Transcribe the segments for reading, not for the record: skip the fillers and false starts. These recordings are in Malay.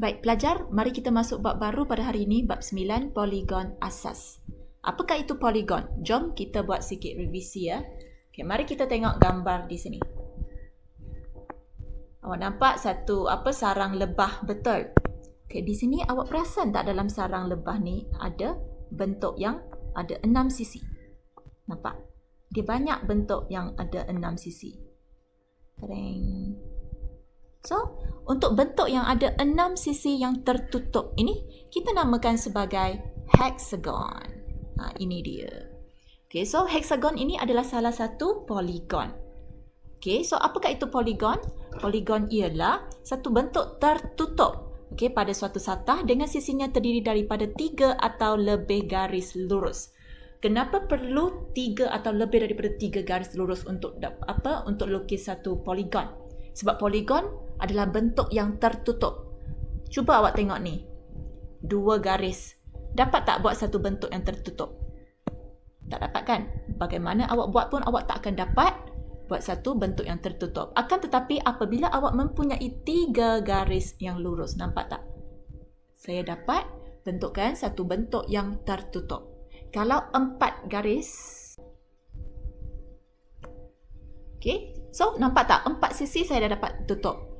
Baik, pelajar, mari kita masuk bab baru pada hari ini, bab 9, poligon asas. Apakah itu poligon? Jom kita buat sikit revisi ya. Okay, mari kita tengok gambar di sini. Awak nampak satu sarang lebah, betul? Okay, di sini awak perasan tak dalam sarang lebah ni ada bentuk yang ada 6 sisi. Nampak? Dia banyak bentuk yang ada 6 sisi. Tereng. So, untuk bentuk yang ada 6 sisi yang tertutup ini, kita namakan sebagai hexagon. Ini dia. Okay, so hexagon ini adalah salah satu poligon. Okay, so apakah itu poligon? Poligon ialah satu bentuk tertutup pada suatu satah dengan sisinya terdiri daripada 3 atau lebih garis lurus. Kenapa perlu 3 atau lebih daripada 3 garis lurus untuk lukis satu poligon? Sebab poligon adalah bentuk yang tertutup. Cuba awak tengok ni. 2 garis. Dapat tak buat satu bentuk yang tertutup? Tak dapat kan? Bagaimana awak buat pun awak tak akan dapat buat satu bentuk yang tertutup. Akan tetapi apabila awak mempunyai 3 garis yang lurus, nampak tak? Saya dapat bentukkan satu bentuk yang tertutup. Kalau 4 garis, okay, so nampak tak? 4 sisi saya dah dapat tutup.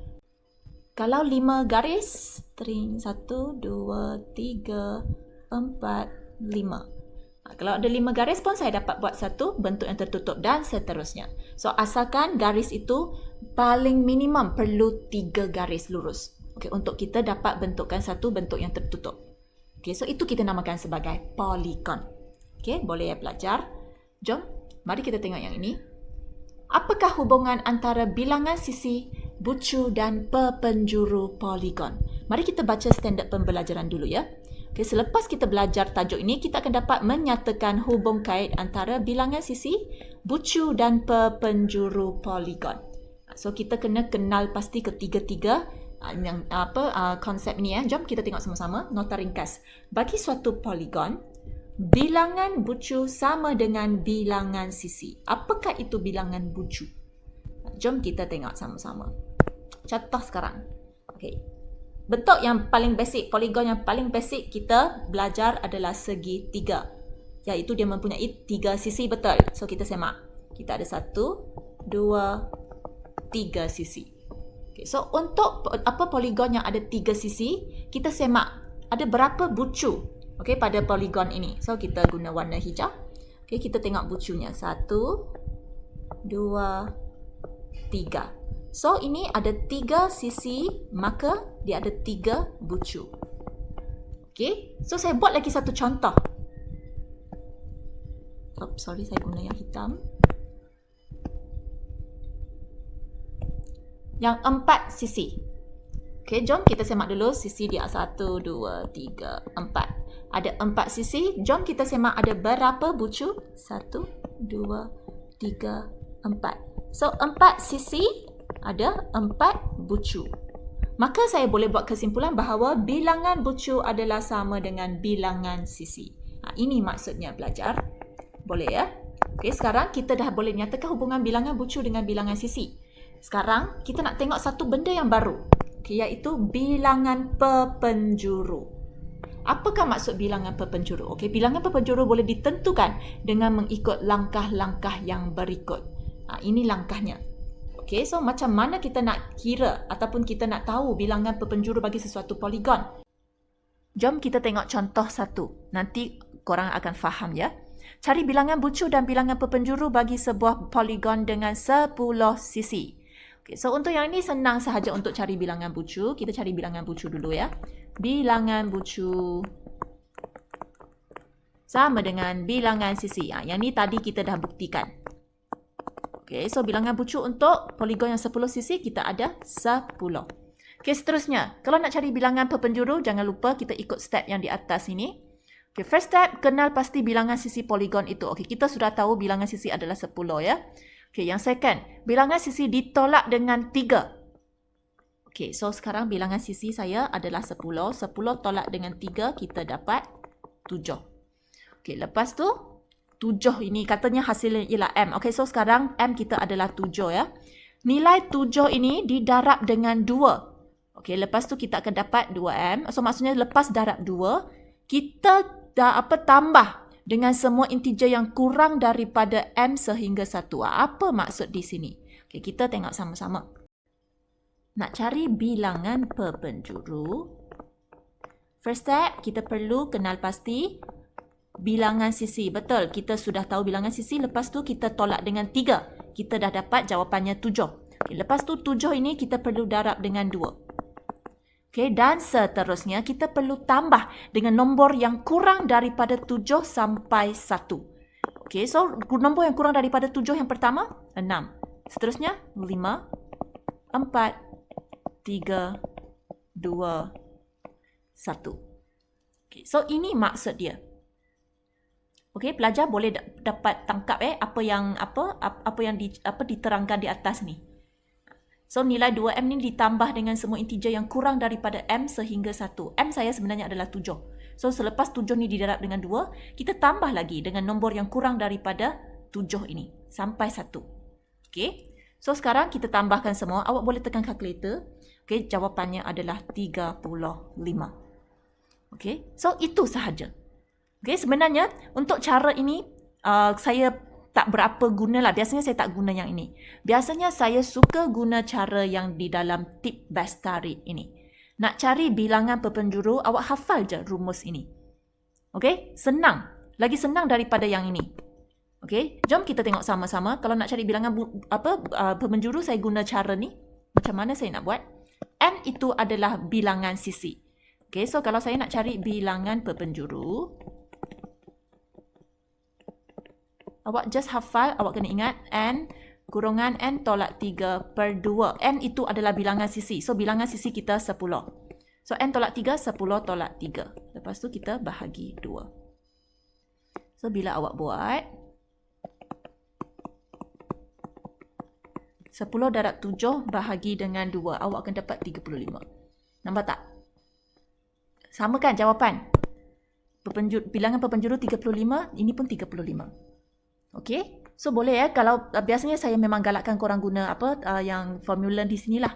Kalau 5 garis, 1, 2, 3, 4, 5. Kalau ada 5 garis pun saya dapat buat satu bentuk yang tertutup dan seterusnya. So asalkan garis itu paling minimum perlu 3 garis lurus. Okay, untuk kita dapat bentukkan satu bentuk yang tertutup. Okay, so itu kita namakan sebagai poligon. Okay, boleh ya pelajar? Jom, mari kita tengok yang ini. Apakah hubungan antara bilangan sisi, bucu dan perpenjuru poligon? Mari kita baca standard pembelajaran dulu ya. Okay, selepas kita belajar tajuk ini, kita akan dapat menyatakan hubung kait antara bilangan sisi, bucu dan perpenjuru poligon. So kita kena kenal pasti ketiga-tiga konsep ini ya. Jom kita tengok sama-sama nota ringkas. Bagi suatu poligon, bilangan bucu sama dengan bilangan sisi. Apakah itu bilangan bucu? Jom kita tengok sama-sama. Contoh sekarang. Okay. Bentuk yang paling basic, poligon yang paling basic kita belajar adalah segi 3. Iaitu dia mempunyai 3 sisi, betul? So kita semak. Kita ada 1, 2, 3 sisi. Okay, so untuk poligon yang ada 3 sisi, kita semak ada berapa bucu pada poligon ini. So kita guna warna hijau. Okay, kita tengok bucunya. 1, 2, 3. So ini ada 3 sisi, maka dia ada 3 bucu. Okay, so saya buat lagi satu contoh. Sorry, saya guna yang hitam. Yang 4 sisi. Okay, jom kita semak dulu sisi dia. 1, 2, 3, 4. Ada 4 sisi. Jom kita semak ada berapa bucu? 1, 2, 3, 4. So 4 sisi ada 4 bucu. Maka saya boleh buat kesimpulan bahawa bilangan bucu adalah sama dengan bilangan sisi. Ini maksudnya belajar. Boleh ya? Okay, sekarang kita dah boleh nyatakan hubungan bilangan bucu dengan bilangan sisi. Sekarang kita nak tengok satu benda yang baru. Okay, iaitu bilangan perpenjuru. Apakah maksud bilangan perpenjuru? Okay, bilangan perpenjuru boleh ditentukan dengan mengikut langkah-langkah yang berikut. Ini langkahnya. Okay, so macam mana kita nak kira ataupun kita nak tahu bilangan perpenjuru bagi sesuatu poligon? Jom kita tengok contoh satu. Nanti korang akan faham ya. Cari bilangan bucu dan bilangan perpenjuru bagi sebuah poligon dengan 10 sisi. Okay, so untuk yang ini senang sahaja untuk cari bilangan bucu. Kita cari bilangan bucu dulu ya. Bilangan bucu sama dengan bilangan sisi. Yang ni tadi kita dah buktikan. Okay, so bilangan bucu untuk poligon yang 10 sisi kita ada 10. Okay, seterusnya. Kalau nak cari bilangan perpenjuru, jangan lupa kita ikut step yang di atas ini. Okay, first step, kenal pasti bilangan sisi poligon itu. Okay, kita sudah tahu bilangan sisi adalah 10 ya. Okay, yang second, bilangan sisi ditolak dengan 3. Okay, so sekarang bilangan sisi saya adalah 10. 10 tolak dengan 3, kita dapat 7. Okay, lepas tu, 7 ini katanya hasilnya ialah M. Okay, so sekarang M kita adalah 7 ya. Nilai 7 ini didarab dengan 2. Okey, lepas tu kita akan dapat 2M. So maksudnya lepas darab 2, kita dah tambah dengan semua integer yang kurang daripada M sehingga 1. Apa maksud di sini? Okey, kita tengok sama-sama. Nak cari bilangan berpenjuru, first step kita perlu kenal pasti bilangan sisi. Betul, kita sudah tahu bilangan sisi. Lepas tu kita tolak dengan 3. Kita dah dapat jawapannya 7. Okay, lepas tu 7 ini kita perlu darab dengan 2. Okay, dan seterusnya kita perlu tambah dengan nombor yang kurang daripada 7 sampai 1. Okay, so nombor yang kurang daripada 7 yang pertama, 6. Seterusnya, 5, 4, 3, 2, 1. Okay, so ini maksud dia. Okay, pelajar boleh dapat tangkap apa yang diterangkan di atas ni. So, nilai 2M ni ditambah dengan semua integer yang kurang daripada M sehingga 1. M saya sebenarnya adalah 7. So, selepas 7 ni didarab dengan 2, kita tambah lagi dengan nombor yang kurang daripada 7 ini. Sampai 1. Okay. So, sekarang kita tambahkan semua. Awak boleh tekan kalkulator. Okay, jawapannya adalah 35. Okay. So, itu sahaja. Okay, sebenarnya untuk cara ini, saya tak berapa guna lah. Biasanya saya tak guna yang ini. Biasanya saya suka guna cara yang di dalam tip Bestari ini. Nak cari bilangan berpenjuru, awak hafal je rumus ini. Okey, senang. Lagi senang daripada yang ini. Okey, jom kita tengok sama-sama. Kalau nak cari bilangan berpenjuru, saya guna cara ni. Macam mana saya nak buat? N itu adalah bilangan sisi. Okey, so kalau saya nak cari bilangan berpenjuru, awak just hafal, awak kena ingat N kurungan N tolak 3/2. N itu adalah bilangan sisi. So, bilangan sisi kita 10. So, N tolak 3, 10 tolak 3. Lepas tu kita bahagi 2. So, bila awak buat, 10 darab 7 bahagi dengan 2, awak akan dapat 35. Nampak tak? Sama kan jawapan? Bilangan berpenjuru 35, ini pun 35. Okey, so boleh kalau biasanya saya memang galakkan korang guna yang formula di sinilah.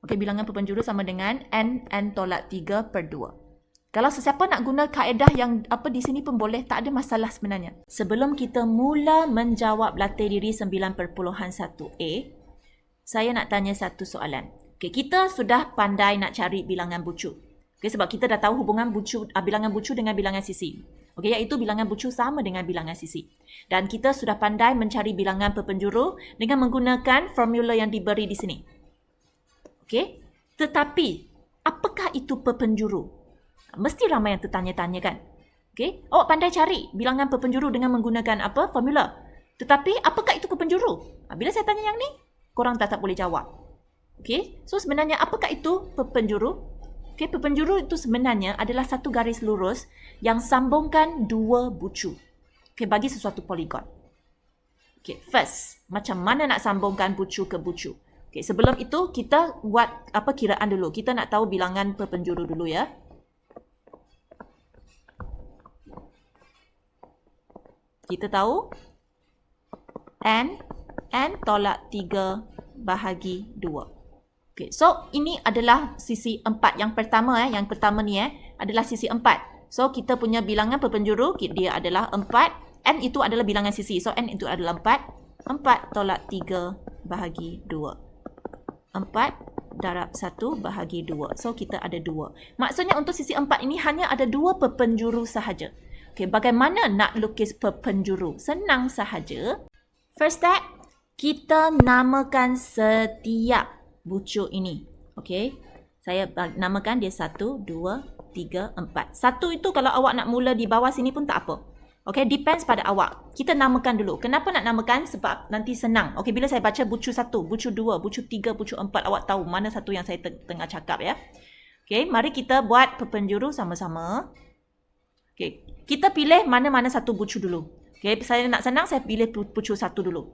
Okey, bilangan berpenjuru sama dengan N tolak 3/2. Kalau sesiapa nak guna kaedah yang di sini pun boleh, tak ada masalah sebenarnya. Sebelum kita mula menjawab latih diri 9.1a, saya nak tanya satu soalan. Okey, kita sudah pandai nak cari bilangan bucu. Okey, sebab kita dah tahu hubungan bilangan bucu dengan bilangan sisi. Okey, iaitu bilangan bucu sama dengan bilangan sisi. Dan kita sudah pandai mencari bilangan berpenjuru dengan menggunakan formula yang diberi di sini. Okey, tetapi apakah itu berpenjuru? Mesti ramai yang tertanya-tanya kan? Okey, awak pandai cari bilangan berpenjuru dengan menggunakan formula. Tetapi apakah itu berpenjuru? Bila saya tanya yang ni, korang tak boleh jawab. Okey, so sebenarnya apakah itu berpenjuru? Okay, berpenjuru itu sebenarnya adalah satu garis lurus yang sambungkan dua bucu. Okay, bagi sesuatu poligon. Okay, first, macam mana nak sambungkan bucu ke bucu? Okay, sebelum itu kita buat kiraan dulu. Kita nak tahu bilangan berpenjuru dulu ya. Kita tahu N tolak 3 bahagi 2. Okay, so ini adalah sisi 4 yang pertama yang pertama ni adalah sisi 4. So kita punya bilangan berpenjuru dia adalah 4. N itu adalah bilangan sisi. So N itu adalah 4. 4 tolak 3 bahagi 2. 4 darab 1 bahagi 2. So kita ada 2. Maksudnya untuk sisi 4 ini hanya ada 2 berpenjuru sahaja. Okay, bagaimana nak lukis berpenjuru? Senang sahaja. First step, kita namakan setiap bucu ini. Okey. Saya namakan dia 1, 2, 3, 4. 1 itu kalau awak nak mula di bawah sini pun tak apa. Okey, depends pada awak. Kita namakan dulu. Kenapa nak namakan? Sebab nanti senang. Okey, bila saya baca bucu 1, bucu 2, bucu 3, bucu 4, awak tahu mana satu yang saya tengah cakap ya. Okey, mari kita buat berpenjuru sama-sama. Okey, kita pilih mana-mana satu bucu dulu. Okey, saya nak senang, saya pilih bucu 1 dulu.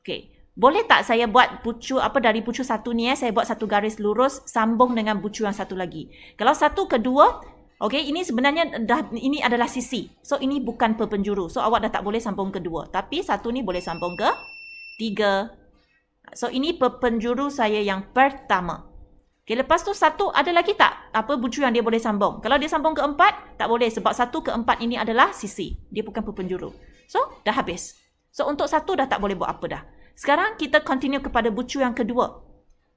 Okey. Boleh tak saya buat bucu dari bucu 1 ni saya buat satu garis lurus sambung dengan bucu yang satu lagi. Kalau 1 ke 2, okey, ini sebenarnya ini adalah sisi. So ini bukan berpenjuru. So awak dah tak boleh sambung ke 2. Tapi 1 ni boleh sambung ke 3. So ini berpenjuru saya yang pertama. Okay, lepas tu 1 ada lagi tak apa bucu yang dia boleh sambung? Kalau dia sambung ke 4, tak boleh sebab 1 ke 4 ini adalah sisi. Dia bukan perpenjuru. So, dah habis. So, untuk 1 dah tak boleh buat apa dah. Sekarang kita continue kepada bucu yang kedua.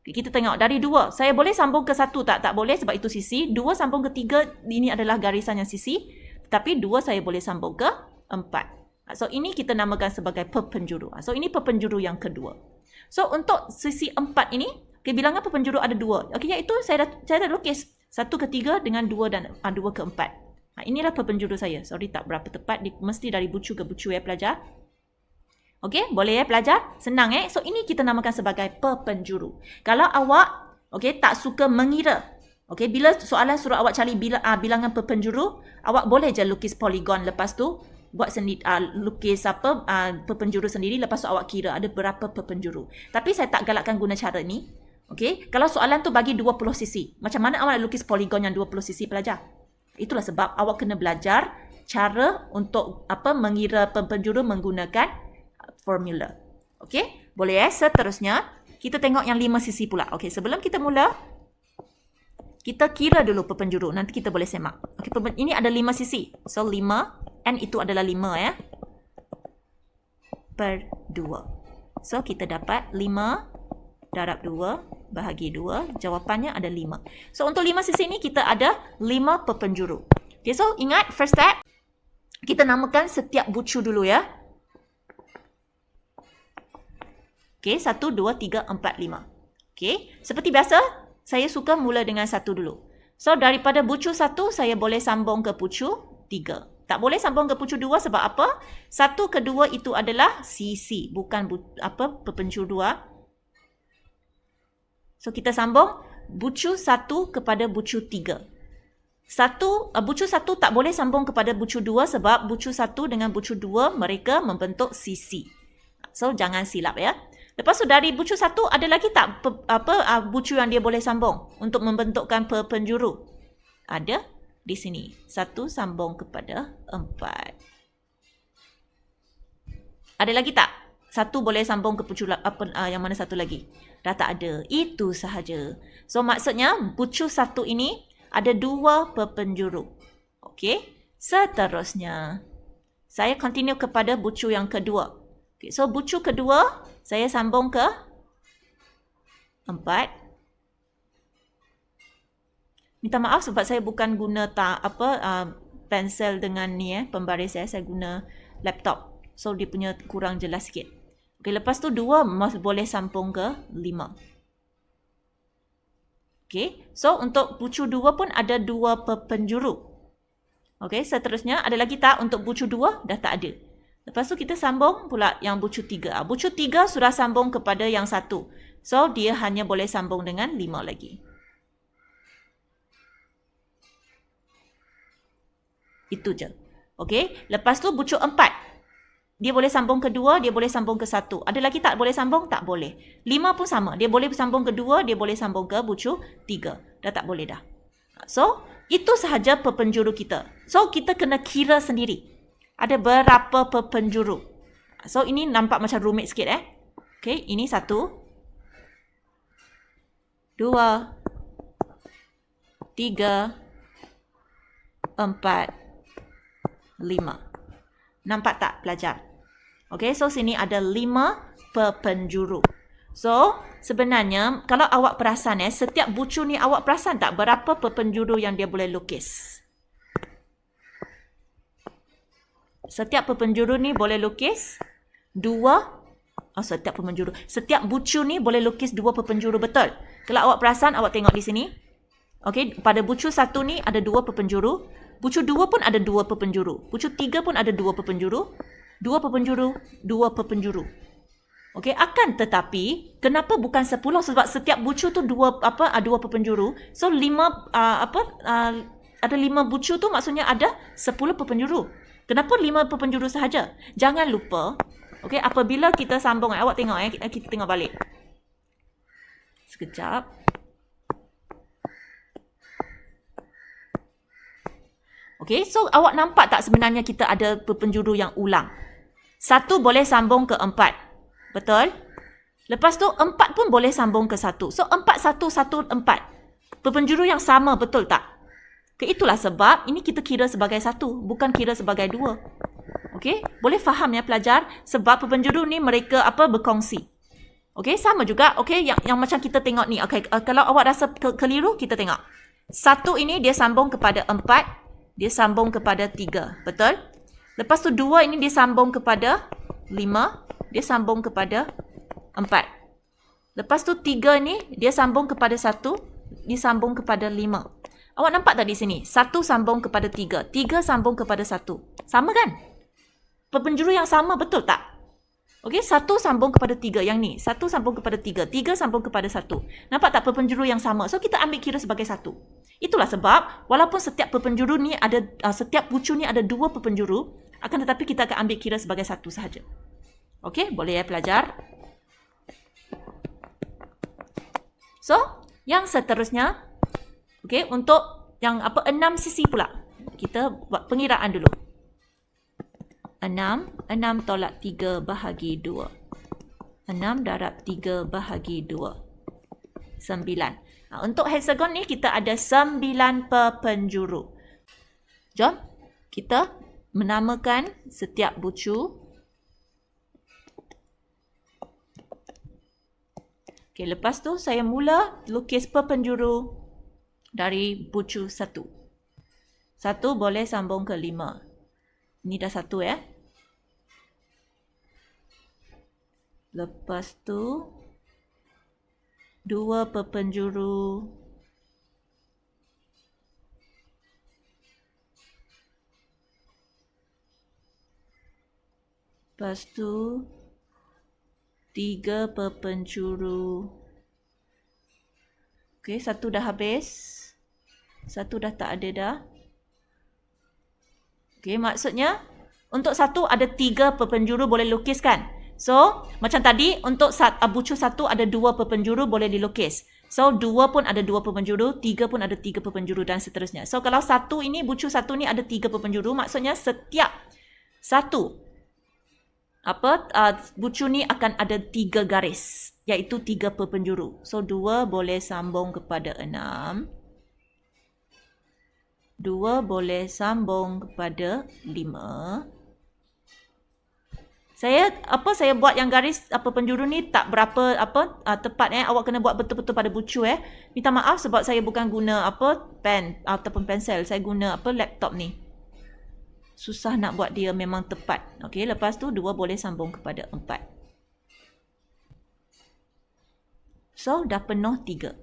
Okay, kita tengok dari 2. Saya boleh sambung ke 1 tak? Tak boleh sebab itu sisi. 2 sambung ke 3, ini adalah garisan yang sisi. Tapi 2 saya boleh sambung ke 4. So, ini kita namakan sebagai perpenjuru. So, ini perpenjuru yang kedua. So, untuk sisi 4 ini, okay, bilangan perpenjuru ada 2. Okay, iaitu saya dah lukis 1 ke 3 dengan 2 dan 2 ke 4. Inilah perpenjuru saya. Sorry, tak berapa tepat. Mesti dari bucu ke bucu ya pelajar. Okey, boleh ya pelajar? Senang So, ini kita namakan sebagai perpenjuru. Kalau awak tak suka mengira. Okey, bila soalan suruh awak cari bilangan perpenjuru, awak boleh je lukis poligon, lepas tu buat sendiri lukis perpenjuru sendiri, lepas tu awak kira ada berapa perpenjuru. Tapi saya tak galakkan guna cara ni. Okey, kalau soalan tu bagi 20 sisi, macam mana awak nak lukis poligon yang 20 sisi pelajar? Itulah sebab awak kena belajar cara untuk mengira perpenjuru menggunakan formula. Okey, boleh seterusnya kita tengok yang 5 sisi pula. Okey, sebelum kita mula, kita kira dulu perpenjuru. Nanti kita boleh semak. Okey, ini ada 5 sisi. So 5, N itu adalah 5 per 2. So kita dapat 5 darab 2 bahagi 2. Jawapannya ada 5. So untuk 5 sisi ni kita ada 5 perpenjuru. Okay, so ingat first step, kita namakan setiap bucu dulu ya. Okay, 1, 2, 3, 4, 5. Okay, seperti biasa, saya suka mula dengan 1 dulu. So, daripada bucu 1, saya boleh sambung ke bucu 3. Tak boleh sambung ke bucu 2 sebab apa? 1 ke 2 itu adalah sisi, bukan perpenjuru 2. So, kita sambung bucu 1 kepada bucu 3. Bucu 1 tak boleh sambung kepada bucu 2 sebab bucu 1 dengan bucu 2 mereka membentuk sisi. So, jangan silap ya. Lepas tu dari bucu 1 ada lagi tak bucu yang dia boleh sambung untuk membentukkan perpenjuru? Ada di sini. 1 sambung kepada 4. Ada lagi tak? 1 boleh sambung ke bucu yang mana satu lagi? Dah tak ada. Itu sahaja. So maksudnya bucu 1 ini ada 2 perpenjuru. Okey. Seterusnya saya continue kepada bucu yang kedua. Okay, so bucu kedua saya sambung ke 4. Minta maaf sebab saya bukan guna pensel dengan ni pembaris saya guna laptop. So dia punya kurang jelas sikit. Okay, lepas tu 2 masih boleh sambung ke 5. Okay, so untuk bucu 2 pun ada 2 perpenjuru. Okay, seterusnya ada lagi tak untuk bucu 2? Dah tak ada. Lepas tu kita sambung pula yang bucu 3. Bucu 3 sudah sambung kepada yang 1. So, dia hanya boleh sambung dengan 5 lagi. Itu je. Okey. Lepas tu bucu 4. Dia boleh sambung ke 2, dia boleh sambung ke 1. Ada lagi tak boleh sambung? Tak boleh. 5 pun sama. Dia boleh sambung ke 2, dia boleh sambung ke bucu 3. Dah tak boleh dah. So, itu sahaja perpenjuru kita. So, kita kena kira sendiri. Ada berapa perpenjuru? So, ini nampak macam rumit sikit Okay, ini 1, 2, 3, 4, 5. Nampak tak pelajar? Okay, so sini ada 5 perpenjuru. So, sebenarnya kalau awak perasan setiap bucu ni awak perasan tak berapa perpenjuru yang dia boleh lukis? Setiap perpenjuru ni boleh lukis 2. Setiap bucu ni boleh lukis 2 perpenjuru, betul? Kalau awak perasan, awak tengok di sini. Okey, pada bucu 1 ni ada 2 perpenjuru. Bucu 2 pun ada 2 perpenjuru. Bucu 3 pun ada 2 perpenjuru. 2 perpenjuru, 2 perpenjuru. Okey, akan tetapi kenapa bukan 10? Sebab setiap bucu tu 2 perpenjuru. So 5 ada 5 bucu tu maksudnya ada 10 perpenjuru. Kenapa 5 perpenjuru sahaja? Jangan lupa, okey, apabila kita sambung, awak tengok kita tengok balik. Sekejap. Okey, so awak nampak tak sebenarnya kita ada perpenjuru yang ulang? 1 boleh sambung ke 4. Betul? Lepas tu 4 pun boleh sambung ke 1. So 4, 1, 1, 4. Pepenjuru yang sama, betul tak? Itulah sebab ini kita kira sebagai satu, bukan kira sebagai dua. Okey, boleh faham ya pelajar? Sebab pepenjuru ni mereka berkongsi. Okey, sama juga. Okey, yang macam kita tengok ni. Okey, kalau awak rasa keliru, kita tengok. 1 ini dia sambung kepada 4, dia sambung kepada 3. Betul? Lepas tu 2 ini dia sambung kepada 5, dia sambung kepada 4. Lepas tu 3 ni dia sambung kepada 1, disambung kepada 5. Awak nampak tak di sini? 1 sambung kepada 3, 3 sambung kepada 1. Sama kan? Pepenjuru yang sama, betul tak? Okey, 1 sambung kepada 3 yang ni. 1 sambung kepada 3, 3 sambung kepada 1. Nampak tak pepenjuru yang sama? So kita ambil kira sebagai 1. Itulah sebab walaupun setiap pepenjuru ni ada setiap bucu ni ada 2 pepenjuru, akan tetapi kita akan ambil kira sebagai 1 sahaja. Okey, boleh ya pelajar? So, yang seterusnya, okey, untuk yang 6 sisi pula. Kita buat pengiraan dulu. 6 tolak 3 bahagi 2. 6 darab 3 bahagi 2. 9. Untuk hexagon ni kita ada 9 pepenjuru. Jom kita menamakan setiap bucu. Okey, lepas tu saya mula lukis pepenjuru dari bucu 1. 1 boleh sambung ke 5. Ini dah 1 ya. Lepas tu 2 pepenjuru. Lepas tu 3 pepenjuru. Okey, 1 dah habis. 1 dah tak ada dah. Okey, maksudnya untuk 1 ada 3 pepenjuru boleh lukis kan? So, macam tadi untuk bucu 1 ada 2 pepenjuru boleh dilukis. So, 2 pun ada 2 pepenjuru, 3 pun ada 3 pepenjuru dan seterusnya. So, kalau 1 ini, bucu 1 ni ada 3 pepenjuru, maksudnya setiap 1 bucu ni akan ada 3 garis, iaitu 3 pepenjuru. So, 2 boleh sambung kepada 6. 2 boleh sambung kepada 5. Saya buat yang garis penjuru ni tak berapa tepat Awak kena buat betul-betul pada bucu Minta maaf sebab saya bukan guna pen ataupun pensel. Saya guna laptop ni. Susah nak buat dia memang tepat. Okey, lepas tu 2 boleh sambung kepada 4. So dah penuh 3.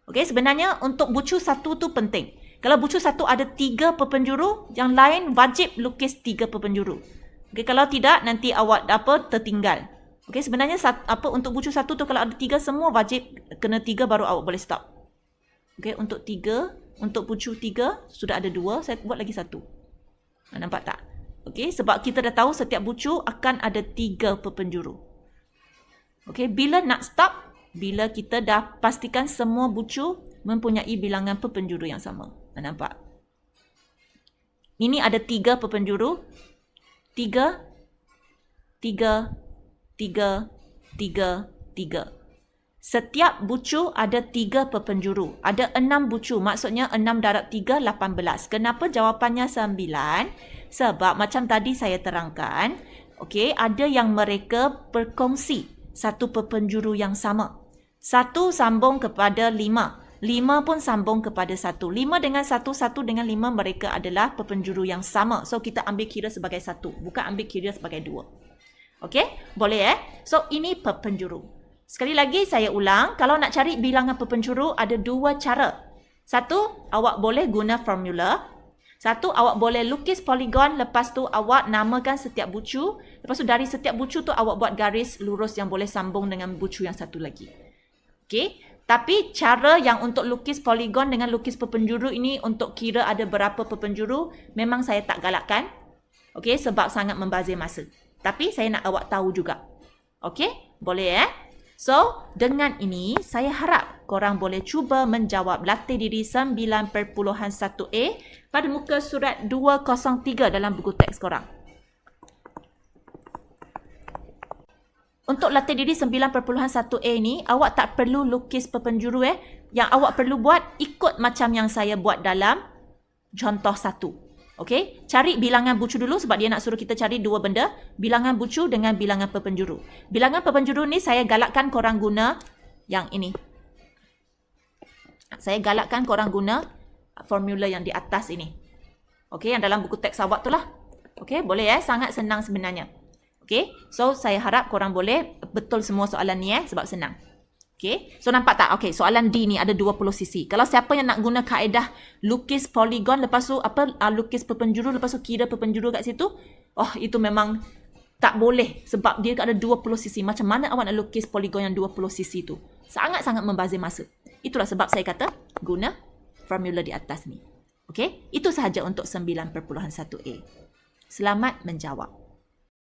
Okey, sebenarnya untuk bucu 1 tu penting. Kalau bucu 1 ada 3 pepenjuru, yang lain wajib lukis 3 pepenjuru. Okey, kalau tidak nanti awak tertinggal. Okey, sebenarnya untuk bucu 1 tu kalau ada 3 semua wajib kena 3 baru awak boleh stop. Okey, untuk bucu 3 sudah ada 2, saya buat lagi 1. Nampak tak? Okey, sebab kita dah tahu setiap bucu akan ada 3 pepenjuru. Okey, bila nak stop? Bila kita dah pastikan semua bucu mempunyai bilangan pepenjuru yang sama. Nampak? Ini ada 3 pepenjuru. 3, 3, 3, 3, 3. Setiap bucu ada 3 pepenjuru. Ada 6 bucu. Maksudnya 6 darab 3, 18. Kenapa jawapannya 9? Sebab macam tadi saya terangkan, okey, ada yang mereka berkongsi satu pepenjuru yang sama. 1 sambung kepada 5. 5 pun sambung kepada 1. 5 dengan 1, 1 dengan 5 mereka adalah pepenjuru yang sama. So, kita ambil kira sebagai 1. Bukan ambil kira sebagai 2. Okey? Boleh So, ini pepenjuru. Sekali lagi saya ulang. Kalau nak cari bilangan pepenjuru, ada 2 cara. 1, awak boleh guna formula. 1, awak boleh lukis poligon. Lepas tu, awak namakan setiap bucu. Lepas tu, dari setiap bucu tu, awak buat garis lurus yang boleh sambung dengan bucu yang satu lagi. Okey? Tapi cara yang untuk lukis poligon dengan lukis pepenjuru ini untuk kira ada berapa pepenjuru, memang saya tak galakkan. Okey, sebab sangat membazir masa. Tapi saya nak awak tahu juga. Okey? Boleh So, dengan ini saya harap korang boleh cuba menjawab latih diri 9.1a pada muka surat 203 dalam buku teks korang. Untuk latih diri 9.1a ni, awak tak perlu lukis perpenjuru Yang awak perlu buat, ikut macam yang saya buat dalam contoh 1. Okey, cari bilangan bucu dulu sebab dia nak suruh kita cari dua benda. Bilangan bucu dengan bilangan perpenjuru. Bilangan perpenjuru ni saya galakkan korang guna yang ini. Saya galakkan korang guna formula yang di atas ini. Okey, yang dalam buku teks awak tu lah. Okey, boleh sangat senang sebenarnya. Okey, so saya harap korang boleh betul semua soalan ni sebab senang. Okey, so nampak tak? Okey, soalan D ni ada 20 sisi. Kalau siapa yang nak guna kaedah lukis poligon lepas tu lukis perpenjuru lepas tu kira perpenjuru kat situ, itu memang tak boleh sebab dia ada 20 sisi. Macam mana awak nak lukis poligon yang 20 sisi tu? Sangat-sangat membazir masa. Itulah sebab saya kata guna formula di atas ni. Okey, itu sahaja untuk 9.1a. Selamat menjawab.